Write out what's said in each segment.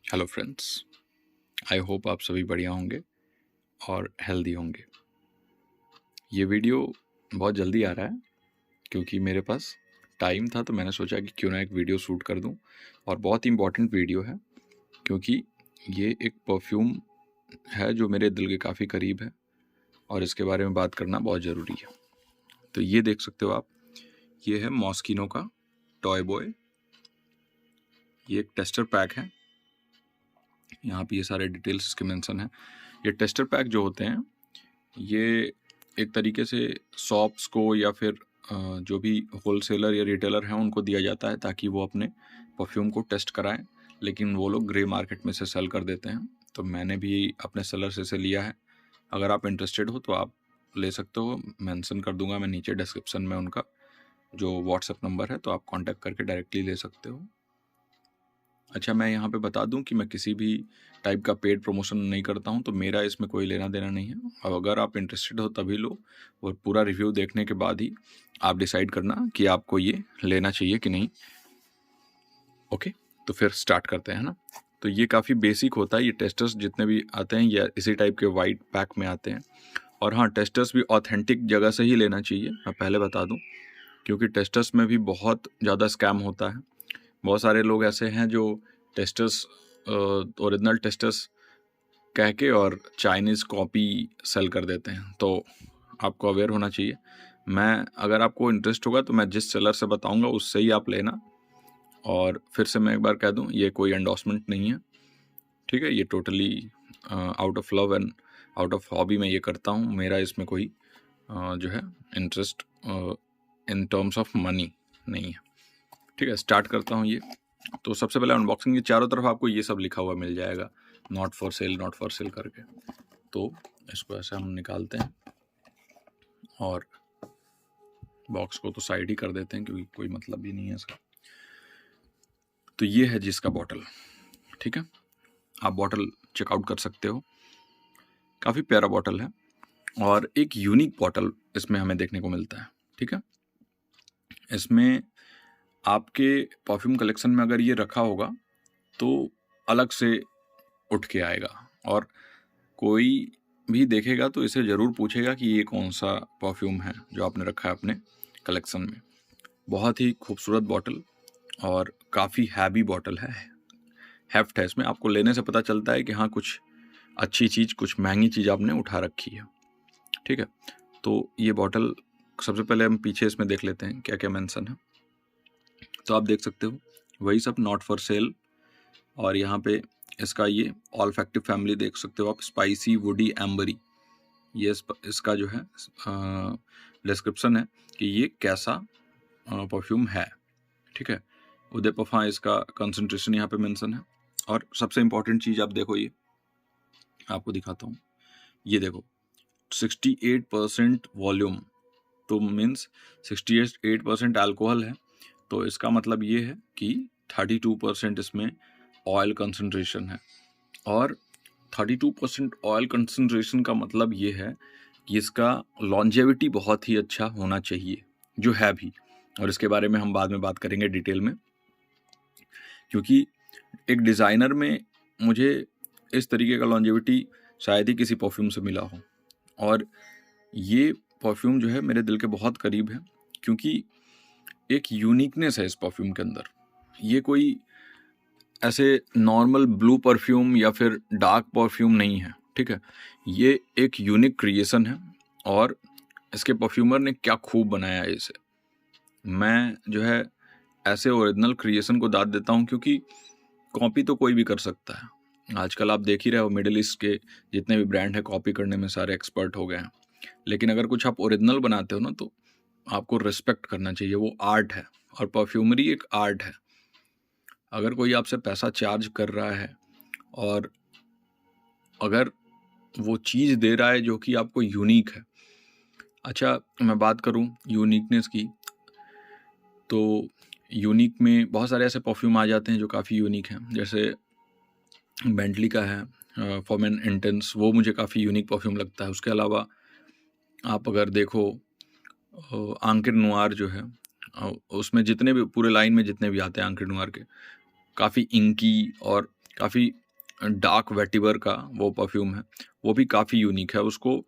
Hello friends, I hope आप सभी बढ़िया होंगे और हेल्दी होंगे। ये वीडियो बहुत जल्दी आ रहा है क्योंकि मेरे पास टाइम था, तो मैंने सोचा कि क्यों ना एक वीडियो शूट कर दूं। और बहुत ही इम्पॉर्टेंट वीडियो है क्योंकि ये एक परफ्यूम है जो मेरे दिल के काफ़ी करीब है और इसके बारे में बात करना बहुत ज़रूरी है। तो ये देख सकते हो आप, ये है मॉस्किनो का टॉय बॉय। ये एक टेस्टर पैक है, यहाँ पे ये सारे डिटेल्स इसके मेंशन है। ये टेस्टर पैक जो होते हैं, ये एक तरीके से शॉप्स को या फिर जो भी होलसेलर या रिटेलर हैं उनको दिया जाता है ताकि वो अपने परफ्यूम को टेस्ट कराएं, लेकिन वो लोग ग्रे मार्केट में से सेल कर देते हैं। तो मैंने भी अपने सेलर से इसे लिया है। अगर आप इंटरेस्टेड हो तो आप ले सकते हो, मेंशन कर दूंगा मैं नीचे डिस्क्रिप्शन में उनका जो व्हाट्सएप नंबर है, तो आप कांटेक्ट करके डायरेक्टली ले सकते हो। अच्छा, मैं यहाँ पे बता दूं कि मैं किसी भी टाइप का पेड प्रमोशन नहीं करता हूँ, तो मेरा इसमें कोई लेना देना नहीं है। और अगर आप इंटरेस्टेड हो तभी लो, और पूरा रिव्यू देखने के बाद ही आप डिसाइड करना कि आपको ये लेना चाहिए कि नहीं। ओके, तो फिर स्टार्ट करते हैं ना। तो ये काफ़ी बेसिक होता है। ये टेस्टर्स जितने भी आते हैं या इसी टाइप के वाइट पैक में आते हैं। और हाँ, टेस्टर्स भी ऑथेंटिक जगह से ही लेना चाहिए, मैं पहले बता दूँ, क्योंकि टेस्टर्स में भी बहुत ज़्यादा स्कैम होता है। बहुत सारे लोग ऐसे हैं जो टेस्टर्स, ओरिजिनल टेस्टर्स कह के और चाइनीज़ कॉपी सेल कर देते हैं। तो आपको अवेयर होना चाहिए। अगर आपको इंटरेस्ट होगा तो मैं जिस सेलर से बताऊंगा उससे ही आप लेना। और फिर से मैं एक बार कह दूं, ये कोई एंडोर्समेंट नहीं है, ठीक है। ये totally out of love and out of hobby मैं ये करता हूँ। मेरा इसमें कोई जो है interest in terms of money नहीं है, ठीक है। स्टार्ट करता हूँ ये। तो सबसे पहले अनबॉक्सिंग, ये चारों तरफ आपको ये सब लिखा हुआ मिल जाएगा, नॉट फॉर सेल करके। तो इसको ऐसे हम निकालते हैं और बॉक्स को तो साइड ही कर देते हैं क्योंकि कोई मतलब भी नहीं है इसका। तो ये है जिसका बॉटल, ठीक है। आप बॉटल चेकआउट कर सकते हो, काफ़ी प्यारा बॉटल है और एक यूनिक बॉटल इसमें हमें देखने को मिलता है, ठीक है। इसमें आपके परफ्यूम कलेक्शन में अगर ये रखा होगा तो अलग से उठ के आएगा, और कोई भी देखेगा तो इसे ज़रूर पूछेगा कि ये कौन सा परफ्यूम है जो आपने रखा है अपने कलेक्शन में। बहुत ही खूबसूरत बॉटल और काफ़ी हैवी बॉटल है, हेफ्ट है इसमें। आपको लेने से पता चलता है कि हाँ, कुछ अच्छी चीज़, कुछ महंगी चीज़ आपने उठा रखी है, ठीक है। तो ये बॉटल, सबसे पहले हम पीछे इसमें देख लेते हैं क्या क्या मेंशन है। तो आप देख सकते हो वही सब, नॉट फॉर सेल। और यहाँ पे इसका ये ऑल्फैक्टिव फैमिली देख सकते हो आप, स्पाइसी, वुडी, एम्बरी। ये इसका जो है डिस्क्रिप्शन है कि ये कैसा परफ्यूम है, ठीक है। उदय पफा इसका कंसंट्रेशन यहाँ पे मेंशन है। और सबसे इम्पॉर्टेंट चीज़ आप देखो, ये आपको दिखाता हूँ। ये देखो 68% वॉल्यूम, तो मीन्स 68% अल्कोहल है। तो इसका मतलब ये है कि 32% इसमें ऑयल कंसंट्रेशन है। और 32% ऑयल कंसंट्रेशन का मतलब ये है कि इसका लॉन्जेविटी बहुत ही अच्छा होना चाहिए, जो है भी। और इसके बारे में हम बाद में बात करेंगे डिटेल में, क्योंकि एक डिज़ाइनर में मुझे इस तरीके का लॉन्जेविटी शायद ही किसी परफ्यूम से मिला हो। और ये परफ्यूम जो है मेरे दिल के बहुत करीब है, क्योंकि एक यूनिकनेस है इस परफ्यूम के अंदर। ये कोई ऐसे नॉर्मल ब्लू परफ्यूम या फिर डार्क परफ्यूम नहीं है, ठीक है। ये एक यूनिक क्रिएशन है और इसके परफ्यूमर ने क्या खूब बनाया है इसे। मैं जो है ऐसे ओरिजिनल क्रिएशन को दाद देता हूँ, क्योंकि कॉपी तो कोई भी कर सकता है। आजकल आप देख ही रहे हो, मिडिल ईस्ट के जितने भी ब्रांड है कॉपी करने में सारे एक्सपर्ट हो गए हैं। लेकिन अगर कुछ आप ओरिजिनल बनाते हो ना, तो आपको रिस्पेक्ट करना चाहिए, वो आर्ट है। और परफ्यूमरी एक आर्ट है। अगर कोई आपसे पैसा चार्ज कर रहा है और अगर वो चीज़ दे रहा है जो कि आपको यूनिक है। अच्छा, मैं बात करूं यूनिकनेस की, तो यूनिक में बहुत सारे ऐसे परफ्यूम आ जाते हैं जो काफ़ी यूनिक हैं। जैसे बेंटली का है फॉर्मेन इंटेंस, वो मुझे काफ़ी यूनिक परफ्यूम लगता है। उसके अलावा आप अगर देखो आंक्रे नोयर जो है, उसमें जितने भी पूरे लाइन में जितने भी आते हैं आंक्रे नोयर के, काफ़ी इंकी और काफ़ी डार्क वेटिवर का वो परफ्यूम है, वो भी काफ़ी यूनिक है। उसको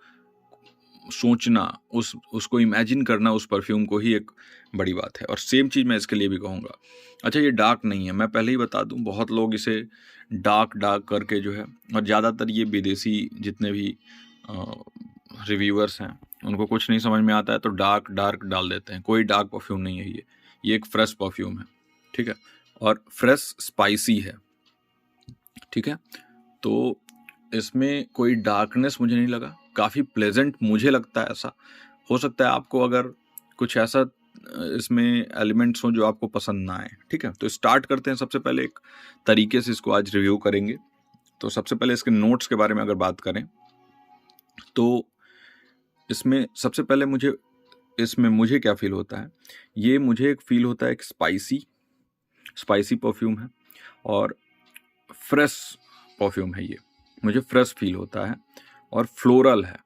सोचना, उसको इमेजिन करना उस परफ्यूम को ही एक बड़ी बात है। और सेम चीज़ मैं इसके लिए भी कहूँगा। अच्छा, ये डार्क नहीं है, मैं पहले ही बता दूँ, बहुत लोग इसे डार्क डार्क करके जो है, और ज़्यादातर ये विदेशी जितने भी रिव्यूअर्स हैं उनको कुछ नहीं समझ में आता है तो डार्क डार्क डाल देते हैं। कोई डार्क परफ्यूम नहीं है ये एक फ्रेश परफ्यूम है, ठीक है, और फ्रेश स्पाइसी है, ठीक है। तो इसमें कोई डार्कनेस मुझे नहीं लगा, काफ़ी प्लेजेंट मुझे लगता है। ऐसा हो सकता है आपको अगर कुछ ऐसा इसमें एलिमेंट्स हों जो आपको पसंद ना आए, ठीक है। तो स्टार्ट करते हैं। सबसे पहले एक तरीके से इसको आज रिव्यू करेंगे। तो सबसे पहले इसके नोट्स के बारे में अगर बात करें तो इसमें सबसे पहले मुझे क्या फील होता है, ये मुझे एक फील होता है एक स्पाइसी परफ्यूम है और फ्रेश परफ्यूम है। ये मुझे फ्रेश फील होता है और फ्लोरल है,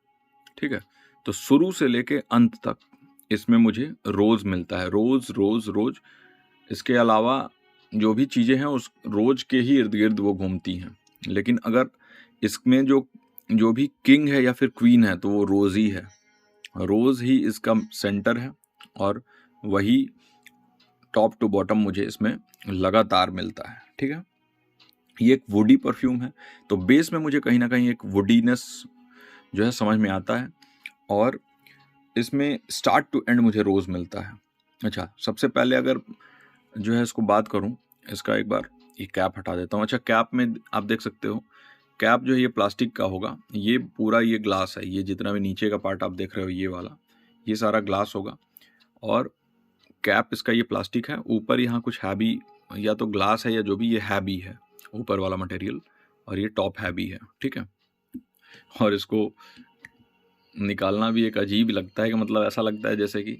ठीक है। तो शुरू से लेके अंत तक इसमें मुझे रोज़ मिलता है, रोज़ रोज़ रोज़। इसके अलावा जो भी चीज़ें हैं उस रोज़ के ही इर्द गिर्द वो घूमती हैं। लेकिन अगर इसमें जो भी किंग है या फिर क्वीन है तो वो रोज़ ही है। रोज़ ही इसका सेंटर है और वही टॉप टू बॉटम मुझे इसमें लगातार मिलता है, ठीक है। ये एक वुडी परफ्यूम है, तो बेस में मुझे कहीं ना कहीं एक वुडीनेस जो है समझ में आता है और इसमें स्टार्ट टू एंड मुझे रोज़ मिलता है। अच्छा, सबसे पहले अगर जो है इसको बात करूं, इसका एक बार ये कैप हटा देता हूं। अच्छा, कैप में आप देख सकते हो, कैप जो है ये प्लास्टिक का होगा, ये पूरा ये ग्लास है, ये जितना भी नीचे का पार्ट आप देख रहे हो ये वाला, ये सारा ग्लास होगा और कैप इसका ये प्लास्टिक है। ऊपर यहाँ कुछ हैवी, या तो ग्लास है या जो भी, ये हैवी है ऊपर वाला मटेरियल और ये टॉप हैवी है, ठीक है। और इसको निकालना भी एक अजीब लगता है कि मतलब ऐसा लगता है जैसे कि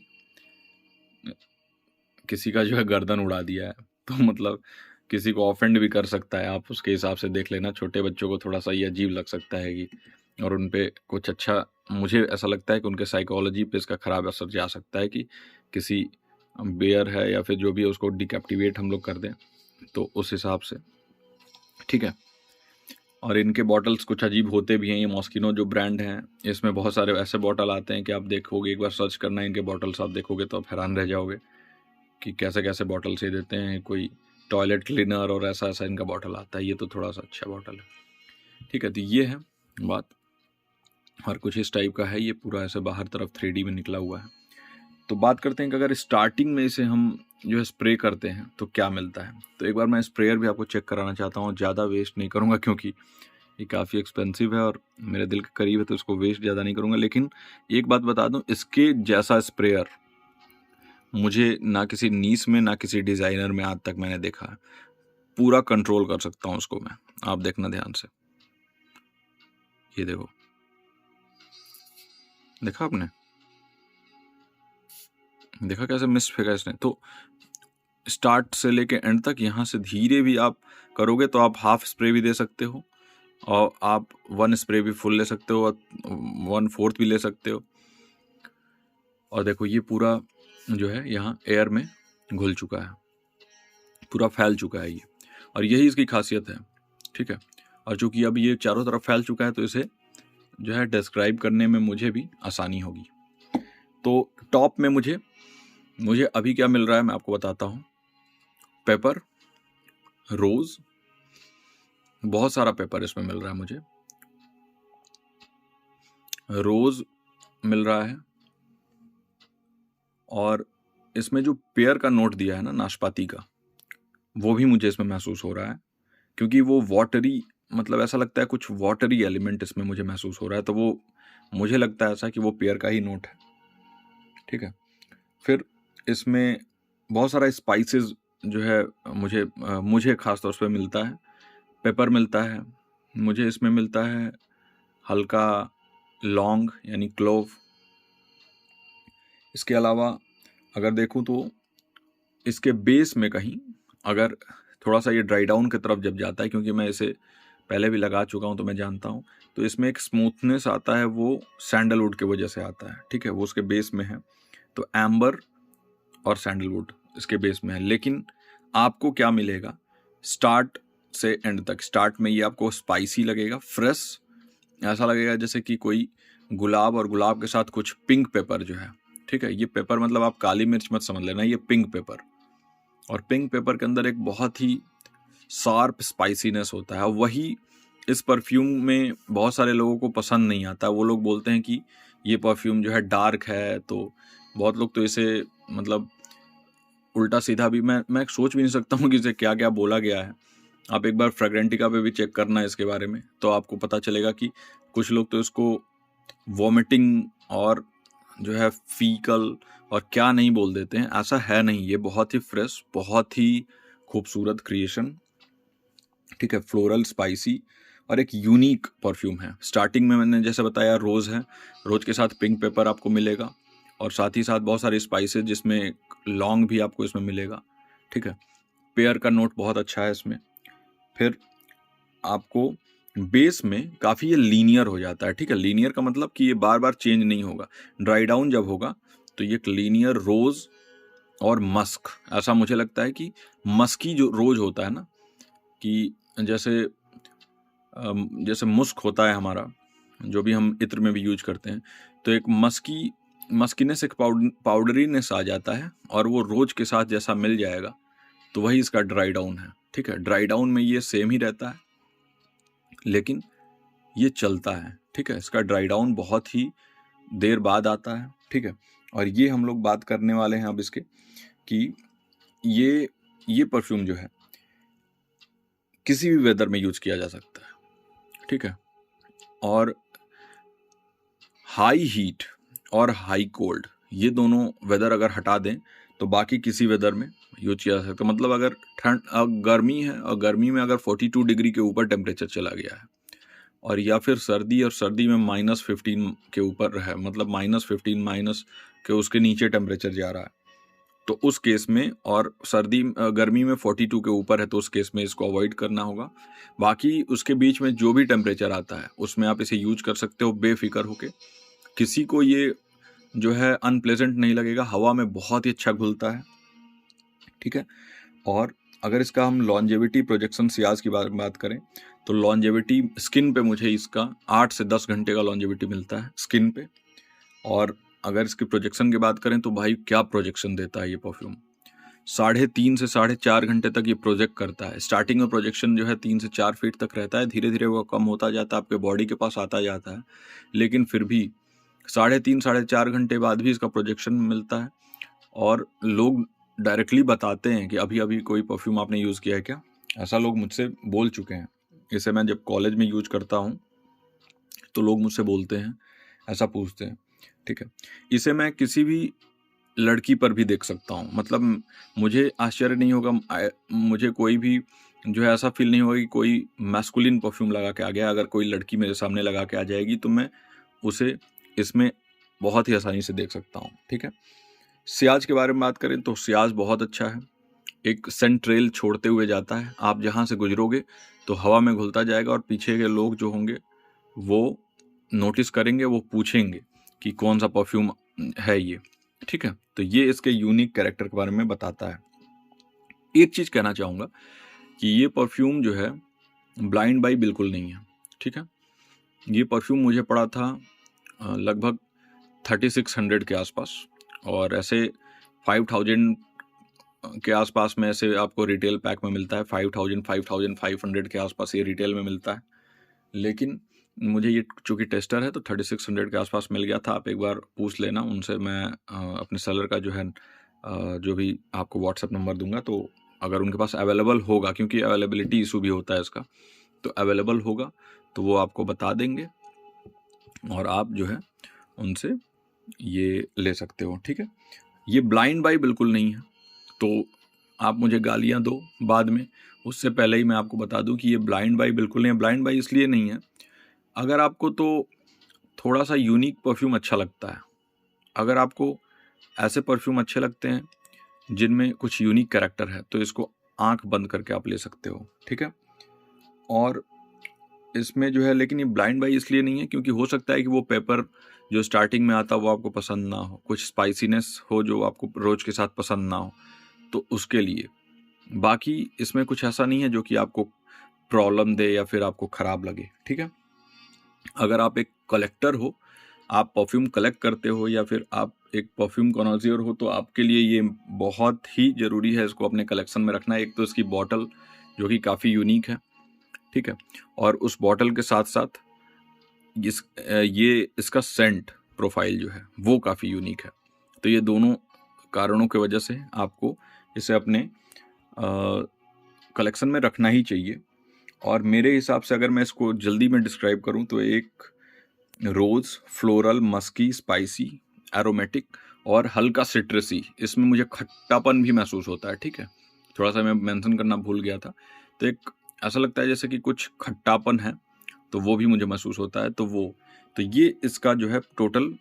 किसी का जो है गर्दन उड़ा दिया है। तो मतलब किसी को ऑफेंड भी कर सकता है, आप उसके हिसाब से देख लेना। छोटे बच्चों को थोड़ा सा ये अजीब लग सकता है कि, और उन पे कुछ अच्छा, मुझे ऐसा लगता है कि उनके साइकोलॉजी पे इसका ख़राब असर जा सकता है कि किसी बेयर है या फिर जो भी है उसको डिकैप्टिवेट हम लोग कर दें, तो उस हिसाब से, ठीक है। और इनके बॉटल्स कुछ अजीब होते भी हैं। ये मॉस्किनो जो ब्रांड है, इसमें बहुत सारे ऐसे बॉटल आते हैं कि आप देखोगे, एक बार सर्च करना इनके बॉटल्स आप देखोगे तो आप हैरान रह जाओगे कि कैसे कैसे बॉटल से देते हैं। कोई टॉयलेट क्लीनर और ऐसा ऐसा इनका बॉटल आता है। ये तो थोड़ा सा अच्छा बॉटल है, ठीक है। तो ये है बात, और कुछ इस टाइप का है। ये पूरा ऐसे बाहर तरफ 3D में निकला हुआ है। तो बात करते हैं कि अगर स्टार्टिंग में इसे हम जो है स्प्रे करते हैं तो क्या मिलता है। तो एक बार मैं स्प्रेयर भी आपको चेक कराना चाहता हूँ। ज़्यादा वेस्ट नहीं करूँगा क्योंकि ये काफ़ी एक्सपेंसिव है और मेरे दिल के करीब है, तो इसको वेस्ट ज़्यादा नहीं करूँगा। लेकिन एक बात बता दूँ, इसके जैसा स्प्रेयर मुझे ना किसी नीश में ना किसी डिज़ाइनर में आज तक मैंने देखा है। पूरा कंट्रोल कर सकता हूँ उसको मैं, आप देखना ध्यान से। ये देखो, देखा आपने, देखा कैसे मिस्ट फेंका इसने। तो स्टार्ट से लेके एंड तक यहाँ से धीरे भी आप करोगे तो आप हाफ स्प्रे भी दे सकते हो और आप 1 स्प्रे भी फुल ले सकते हो और 1/4 भी ले सकते हो। और देखो ये पूरा जो है यहाँ एयर में घुल चुका है, पूरा फैल चुका है ये, और यही इसकी खासियत है, ठीक है। और चूंकि अब ये चारों तरफ फैल चुका है तो इसे जो है डिस्क्राइब करने में मुझे भी आसानी होगी। तो टॉप में मुझे अभी क्या मिल रहा है मैं आपको बताता हूँ। पेपर, रोज, बहुत सारा पेपर इसमें मिल रहा है मुझे। रोज मिल रहा है और इसमें जो पेयर का नोट दिया है ना, नाशपाती का, वो भी मुझे इसमें महसूस हो रहा है क्योंकि वो वाटरी, मतलब ऐसा लगता है कुछ वाटरी एलिमेंट इसमें मुझे महसूस हो रहा है। तो वो मुझे लगता है ऐसा कि वो पेयर का ही नोट है, ठीक है। फिर इसमें बहुत सारा स्पाइसेस जो है मुझे ख़ास तौर पे मिलता है। पेपर मिलता है मुझे, इसमें मिलता है हल्का लौंग यानी क्लोव। इसके अलावा अगर देखूं तो इसके बेस में कहीं अगर थोड़ा सा ये ड्राई डाउन की तरफ जब जाता है, क्योंकि मैं इसे पहले भी लगा चुका हूं तो मैं जानता हूं, तो इसमें एक स्मूथनेस आता है, वो सैंडलवुड की वजह से आता है, ठीक है। वो उसके बेस में है, तो एम्बर और सैंडलवुड इसके बेस में है। लेकिन आपको क्या मिलेगा, स्टार्ट से एंड तक। स्टार्ट में ये आपको स्पाइसी लगेगा, फ्रेश, ऐसा लगेगा जैसे कि कोई गुलाब, और गुलाब के साथ कुछ पिंक पेपर जो है, ठीक है, ये पेपर मतलब आप काली मिर्च मत समझ लेना, ये पिंक पेपर, और पिंक पेपर के अंदर एक बहुत ही शार्प स्पाइसीनेस होता है। वही इस परफ्यूम में बहुत सारे लोगों को पसंद नहीं आता। वो लोग बोलते हैं कि ये परफ्यूम जो है डार्क है, तो बहुत लोग तो इसे मतलब उल्टा सीधा भी, मैं सोच भी नहीं सकता हूँ कि इसे क्या क्या बोला गया है। आप एक बार फ्रेग्रेंटिका पे भी चेक करना इसके बारे में, तो आपको पता चलेगा कि कुछ लोग तो इसको वॉमिटिंग और जो है फीकल और क्या नहीं बोल देते हैं। ऐसा है नहीं, ये बहुत ही फ्रेश, बहुत ही खूबसूरत क्रिएशन, ठीक है, फ्लोरल, स्पाइसी और एक यूनिक परफ्यूम है। स्टार्टिंग में मैंने जैसे बताया रोज़ है, रोज़ के साथ पिंक पेपर आपको मिलेगा, और साथ ही साथ बहुत सारे स्पाइसेस जिसमें लौंग भी आपको इसमें मिलेगा, ठीक है। पेयर का नोट बहुत अच्छा है इसमें। फिर आपको बेस में काफ़ी ये लीनियर हो जाता है, ठीक है। लीनियर का मतलब कि ये बार बार चेंज नहीं होगा। ड्राई डाउन जब होगा तो ये एक लीनियर रोज़ और मस्क, ऐसा मुझे लगता है कि मस्की जो रोज़ होता है ना, कि जैसे मुस्क होता है हमारा, जो भी हम इत्र में भी यूज करते हैं, तो एक मस्कीनेस, एक पाउडरीनेस आ जाता है, और वो रोज के साथ जैसा मिल जाएगा तो वही इसका ड्राई डाउन है, ठीक है। ड्राई डाउन में ये सेम ही रहता है, लेकिन ये चलता है, ठीक है। इसका ड्राई डाउन बहुत ही देर बाद आता है, ठीक है। और ये हम लोग बात करने वाले हैं अब इसके कि ये परफ्यूम जो है किसी भी वेदर में यूज किया जा सकता है, ठीक है। और हाई हीट और हाई कोल्ड, ये दोनों वेदर अगर हटा दें तो बाकी किसी वेदर में यूज किया जा सकता है। मतलब अगर गर्मी है, और गर्मी में अगर 42 डिग्री के ऊपर टेम्परेचर चला गया है, और या फिर सर्दी, और सर्दी में -15 के ऊपर है, मतलब -15 माइनस के उसके नीचे टेम्परेचर जा रहा है, तो उस केस में, और गर्मी में 42 के ऊपर है, तो उस केस में इसको अवॉइड करना होगा। बाकी उसके बीच में जो भी टेम्परेचर आता है उसमें आप इसे यूज कर सकते हो बेफिक्र होके। किसी को ये जो है अनप्लेजेंट नहीं लगेगा, हवा में बहुत ही अच्छा घुलता है, ठीक है। और अगर इसका हम लॉन्जेविटी, प्रोजेक्शन, सियाज की बात करें, तो लॉन्जेविटी स्किन पे मुझे इसका 8 से 10 घंटे का लॉन्जेविटी मिलता है स्किन पे। और अगर इसकी प्रोजेक्शन की बात करें तो भाई क्या प्रोजेक्शन देता है ये परफ्यूम, 3.5 से 4.5 घंटे तक ये प्रोजेक्ट करता है। स्टार्टिंग में प्रोजेक्शन जो है 3 से 4 फीट तक रहता है, धीरे धीरे वो कम होता जाता है, आपके बॉडी के पास आता जाता है, लेकिन फिर भी 3.5 घंटे बाद भी इसका प्रोजेक्शन मिलता है। और लोग डायरेक्टली बताते हैं कि अभी अभी कोई परफ्यूम आपने यूज़ किया है क्या, ऐसा लोग मुझसे बोल चुके हैं। इसे मैं जब कॉलेज में यूज करता हूँ तो लोग मुझसे बोलते हैं, ऐसा पूछते हैं, ठीक है। इसे मैं किसी भी लड़की पर भी देख सकता हूँ, मतलब मुझे आश्चर्य नहीं होगा, मुझे कोई भी जो है ऐसा फील नहीं होगा कि कोई मैस्कुलिन परफ्यूम लगा के आ गया। अगर कोई लड़की मेरे सामने लगा के आ जाएगी तो मैं उसे इसमें बहुत ही आसानी से देख सकता हूँ, ठीक है। सियाज के बारे में बात करें तो सियाज बहुत अच्छा है, एक सेंट ट्रेल छोड़ते हुए जाता है। आप जहाँ से गुजरोगे तो हवा में घुलता जाएगा, और पीछे के लोग जो होंगे वो नोटिस करेंगे, वो पूछेंगे कि कौन सा परफ्यूम है ये, ठीक है। तो ये इसके यूनिक कैरेक्टर के बारे में बताता है। एक चीज़ कहना चाहूँगा कि ये परफ्यूम जो है ब्लाइंड बाई बिल्कुल नहीं है, ठीक है। ये परफ्यूम मुझे पड़ा था लगभग 3600 के आसपास, और ऐसे 5000 के आसपास में ऐसे आपको रिटेल पैक में मिलता है। 5500 के आसपास ये रिटेल में मिलता है, लेकिन मुझे ये चूँकि टेस्टर है तो 3600 के आसपास मिल गया था। आप एक बार पूछ लेना उनसे, मैं अपने सेलर का जो है जो भी आपको व्हाट्सएप नंबर दूंगा, तो अगर उनके पास अवेलेबल होगा, क्योंकि अवेलेबिलिटी इशू भी होता है इसका, तो अवेलेबल होगा तो वो आपको बता देंगे, और आप जो है उनसे ये ले सकते हो, ठीक है। ये ब्लाइंड बाई बिल्कुल नहीं है, तो आप मुझे गालियाँ दो बाद में, उससे पहले ही मैं आपको बता दूं कि ये ब्लाइंड बाई बिल्कुल नहीं है। ब्लाइंड बाई इसलिए नहीं है, अगर आपको तो थोड़ा सा यूनिक परफ्यूम अच्छा लगता है, अगर आपको ऐसे परफ्यूम अच्छे लगते हैं जिनमें कुछ यूनिक कैरेक्टर है, तो इसको आंख बंद करके आप ले सकते हो, ठीक है। और इसमें जो है, लेकिन ये ब्लाइंड बाई इसलिए नहीं है क्योंकि हो सकता है कि वो पेपर जो स्टार्टिंग में आता वो आपको पसंद ना हो, कुछ स्पाइसीनेस हो जो आपको रोज के साथ पसंद ना हो, तो उसके लिए। बाकी इसमें कुछ ऐसा नहीं है जो कि आपको प्रॉब्लम दे या फिर आपको ख़राब लगे, ठीक है। अगर आप एक कलेक्टर हो, आप परफ्यूम कलेक्ट करते हो या फिर आप एक परफ्यूम कॉनोसियर हो, तो आपके लिए ये बहुत ही ज़रूरी है इसको अपने कलेक्शन में रखना। एक तो इसकी बॉटल जो कि काफ़ी यूनिक है, ठीक है, और उस बॉटल के साथ साथ ये इसका सेंट प्रोफाइल जो है वो काफ़ी यूनिक है। तो ये दोनों कारणों की वजह से आपको इसे अपने कलेक्शन में रखना ही चाहिए। और मेरे हिसाब से अगर मैं इसको जल्दी में डिस्क्राइब करूं तो एक रोज़, फ्लोरल, मस्की, स्पाइसी, एरोमेटिक और हल्का सिट्रसी, इसमें मुझे खट्टापन भी महसूस होता है, ठीक है। थोड़ा सा मैं मेंशन करना भूल गया था। तो एक ऐसा लगता है जैसे कि कुछ खट्टापन है, तो वो भी मुझे महसूस होता है। तो ये इसका जो है टोटल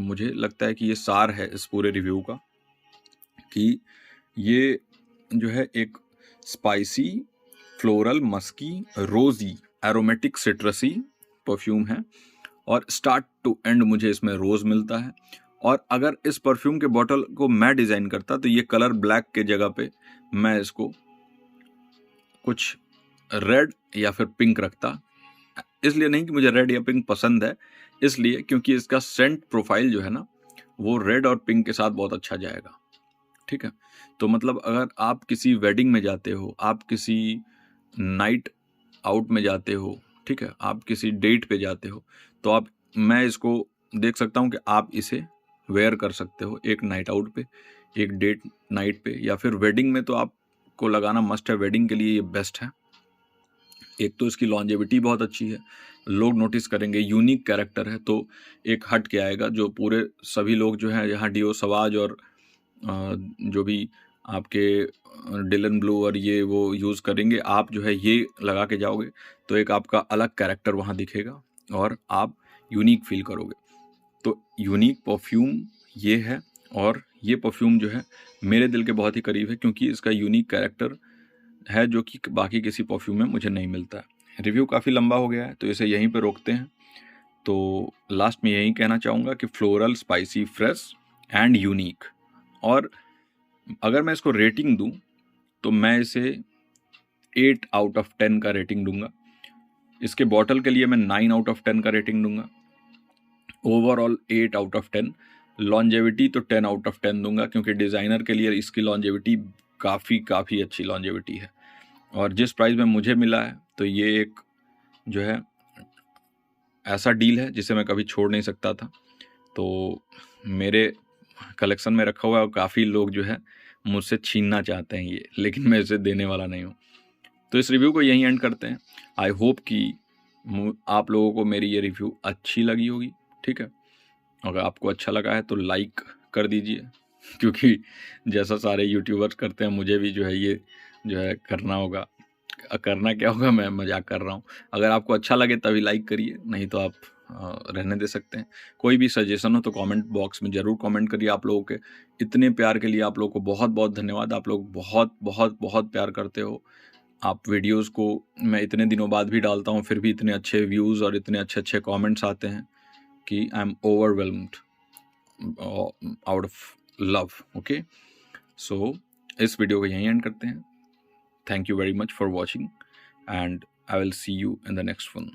मुझे लगता है कि ये सार है इस पूरे रिव्यू का, कि ये जो है एक स्पाइसी, फ्लोरल, मस्की, रोजी, एरोमेटिक, सिट्रसी परफ्यूम है और स्टार्ट टू एंड मुझे इसमें रोज़ मिलता है। और अगर इस परफ्यूम के बॉटल को मैं डिज़ाइन करता तो ये कलर ब्लैक के जगह पे मैं इसको कुछ रेड या फिर पिंक रखता। इसलिए नहीं कि मुझे रेड या पिंक पसंद है, इसलिए क्योंकि इसका सेंट प्रोफाइल जो है ना वो रेड और पिंक के साथ बहुत अच्छा जाएगा, ठीक है। तो मतलब अगर आप किसी वेडिंग में जाते हो, आप किसी नाइट आउट में जाते हो, ठीक है, आप किसी डेट पे जाते हो, तो मैं इसको देख सकता हूँ कि आप इसे वेयर कर सकते हो एक नाइट आउट पे, एक डेट नाइट पे, या फिर वेडिंग में तो आपको लगाना मस्ट है। वेडिंग के लिए ये बेस्ट है। एक तो इसकी लॉन्जेविटी बहुत अच्छी है, लोग नोटिस करेंगे, यूनिक कैरेक्टर है, तो एक हट के आएगा जो पूरे सभी लोग जो हैं यहाँ डियो सवाज और जो भी आपके डिलन ब्लू और ये वो यूज़ करेंगे, आप जो है ये लगा के जाओगे तो एक आपका अलग कैरेक्टर वहाँ दिखेगा और आप यूनिक फील करोगे। तो यूनिक परफ्यूम ये है, और ये परफ्यूम जो है मेरे दिल के बहुत ही करीब है क्योंकि इसका यूनिक कैरेक्टर है जो कि बाकी किसी परफ्यूम में मुझे नहीं मिलता है। रिव्यू काफ़ी लंबा हो गया है तो इसे यहीं पे रोकते हैं। तो लास्ट में यही कहना चाहूँगा कि floral, spicy, fresh and unique. और अगर मैं इसको रेटिंग दूं तो मैं इसे 8 आउट ऑफ 10 का रेटिंग दूंगा। इसके बॉटल के लिए मैं 9 आउट ऑफ 10 का रेटिंग दूंगा। Overall 8 out of 10। लॉन्जेविटी तो 10 आउट ऑफ 10 दूंगा क्योंकि डिज़ाइनर के लिए इसकी लॉन्जेविटी काफ़ी अच्छी लॉन्जेविटी है। और जिस प्राइस में मुझे मिला है तो ये एक जो है ऐसा डील है जिसे मैं कभी छोड़ नहीं सकता था। तो मेरे कलेक्शन में रखा हुआ है और काफ़ी लोग जो है मुझसे छीनना चाहते हैं ये, लेकिन मैं इसे देने वाला नहीं हूँ। तो इस रिव्यू को यहीं एंड करते हैं। आई होप कि आप लोगों को मेरी ये रिव्यू अच्छी लगी होगी, ठीक है। अगर आपको अच्छा लगा है तो लाइक कर दीजिए, क्योंकि जैसा सारे यूट्यूबर्स करते हैं मुझे भी जो है ये जो है करना होगा। करना क्या होगा, मैं मजाक कर रहा हूँ। अगर आपको अच्छा लगे तभी लाइक करिए, नहीं तो आप रहने दे सकते हैं। कोई भी सजेशन हो तो कमेंट बॉक्स में ज़रूर कमेंट करिए। आप लोगों के इतने प्यार के लिए आप लोगों को बहुत बहुत धन्यवाद। आप लोग बहुत बहुत बहुत प्यार करते हो। आप वीडियोस को मैं इतने दिनों बाद भी डालता हूँ, फिर भी इतने अच्छे व्यूज़ और इतने अच्छे अच्छे कमेंट्स आते हैं कि I am overwhelmed out of love. Okay, so इस वीडियो को यहीं एंड करते हैं। Thank you very much for watching and I will see you in the next one.